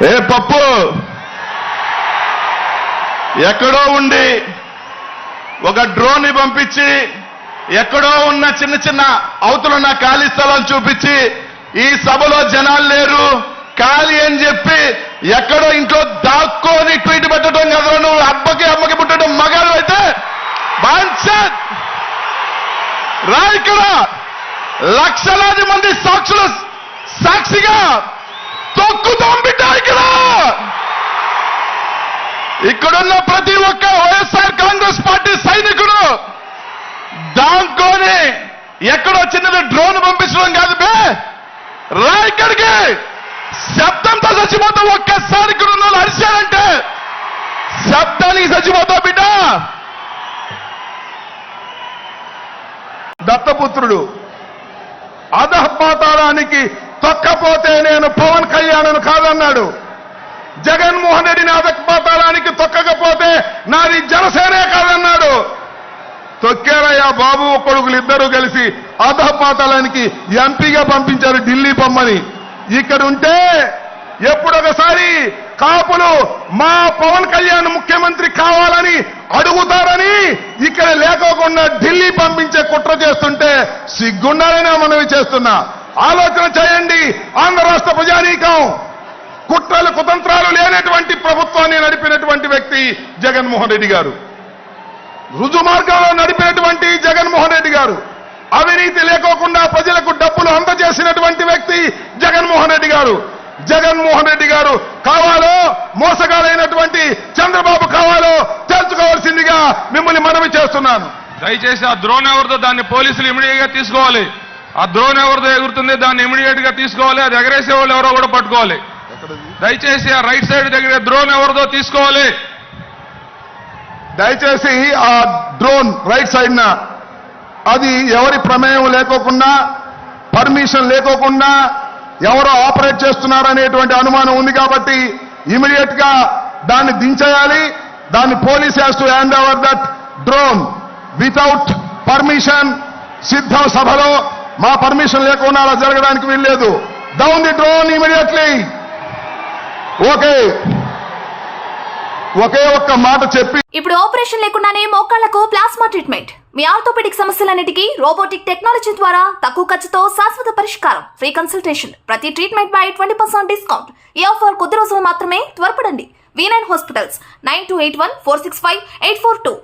ఏ పప్పు ఎక్కడో ఉండి ఒక డ్రోన్ ని పంపించి ఎక్కడో ఉన్న చిన్న చిన్న అవతలున్న ఖాళీ స్థలాలు చూపించి ఈ సభలో జనాలు లేరు ఖాళీ అని చెప్పి ఎక్కడో ఇంట్లో దాక్కొని ట్వీట్ పెట్టడం కదా నువ్వు అమ్మకి పుట్టడం మగాడు అయితే బాన్సత్ రా ఇక్కడ లక్షలాది మంది సాక్షులు సాక్షిగా తొక్కుతాం బిడ్డ ఇక్కడున్న ప్రతి ఒక్క వైఎస్ఆర్ కాంగ్రెస్ పార్టీ సైనికుడు దాంకోని ఎక్కడో చిన్నది డ్రోన్ పంపించడం కాదు బే రా ఇక్కడికి శబ్దంతో చచ్చిపోతాం. ఒక్కసారి ఇక్కడ ఉన్న వాళ్ళు అరిశారంటే శబ్దానికి చచ్చిపోతావు బిడ్డ. దత్తపుత్రుడు అధపాతాళానికి తొక్కపోతే నేను పవన్ కళ్యాణ్ కాదన్నాడు. జగన్మోహన్ రెడ్డిని అధపాతాళానికి తొక్కకపోతే నాది జనసేనే కాదన్నాడు. తొక్కారయ్యా బాబు కొడుకులు ఇద్దరూ కలిసి అధపాతాళానికి ఎంపీగా పంపించారు ఢిల్లీ పొమ్మని. ఇక్కడ ఉంటే ఎప్పుడొకసారి కాపులు మా పవన్ కళ్యాణ్ ముఖ్యమంత్రి కావాలని అడుగుతారని ఇక్కడ లేకోకుండా ఢిల్లీ పంపించే కుట్ర చేస్తుంటే సిగ్గుండాలని మనవి చేస్తున్నా. ఆలోచన చేయండి. ఆంధ్ర రాష్ట్ర ప్రజానీకం కుట్రలు కుతంత్రాలు లేనటువంటి ప్రభుత్వాన్ని నడిపినటువంటి వ్యక్తి జగన్మోహన్ రెడ్డి గారు. రుజుమార్గంలో నడిపినటువంటి జగన్మోహన్ రెడ్డి గారు. అవినీతి లేకోకుండా ప్రజలకు డబ్బులు అందజేసినటువంటి వ్యక్తి జగన్మోహన్ రెడ్డి గారు. జగన్మోహన్ రెడ్డి గారు కావాలో మోసగాలైనటువంటి చంద్రబాబు కావాలో తెలుసుకోవాల్సిందిగా మిమ్మల్ని మనవి చేస్తున్నాను. దయచేసి ఆ డ్రోన్ ఎవరితో దాన్ని పోలీసులు ఇమీడియట్ గా తీసుకోవాలి. ఆ డ్రోన్ ఎవరితో ఎగురుతుంది దాన్ని ఇమీడియట్ గా తీసుకోవాలి. అది ఎగరేసే వాళ్ళు ఎవరో కూడా పట్టుకోవాలి. దయచేసి ఆ రైట్ సైడ్ దగ్గర డ్రోన్ ఎవరితో తీసుకోవాలి. దయచేసి ఆ డ్రోన్ రైట్ సైడ్ అది ఎవరి ప్రమేయం లేకోకుండా పర్మిషన్ లేకోకుండా ఎవరో ఆపరేట్ చేస్తున్నారనేటువంటి అనుమానం ఉంది కాబట్టి ఇమీడియట్ గా దాన్ని దించేయాలి. దాన్ని police has to hand over that drone without permission. సిద్ధం సభలో మా పర్మిషన్ లేకుండా అలా జరగడానికి వీల్లేదు. Down the drone immediately. Okay ఒకే ఒక్క మాట చెప్పి ఇప్పుడు ఆపరేషన్ లేకుండానే మోకాళ్లకు ప్లాస్మా ట్రీట్మెంట్. మీ ఆర్థోపెడిక్ సమస్యలన్నిటికీ రోబోటిక్ టెక్నాలజీ ద్వారా తక్కువ ఖర్చుతో శాశ్వత పరిష్కారం. Free consultation. ప్రతి ట్రీట్మెంట్ పై 20% డిస్కౌంట్. ఈ ఆఫర్ కొద్ది రోజులు మాత్రమే. త్వరపడండి. V9 hospitals 9281465842.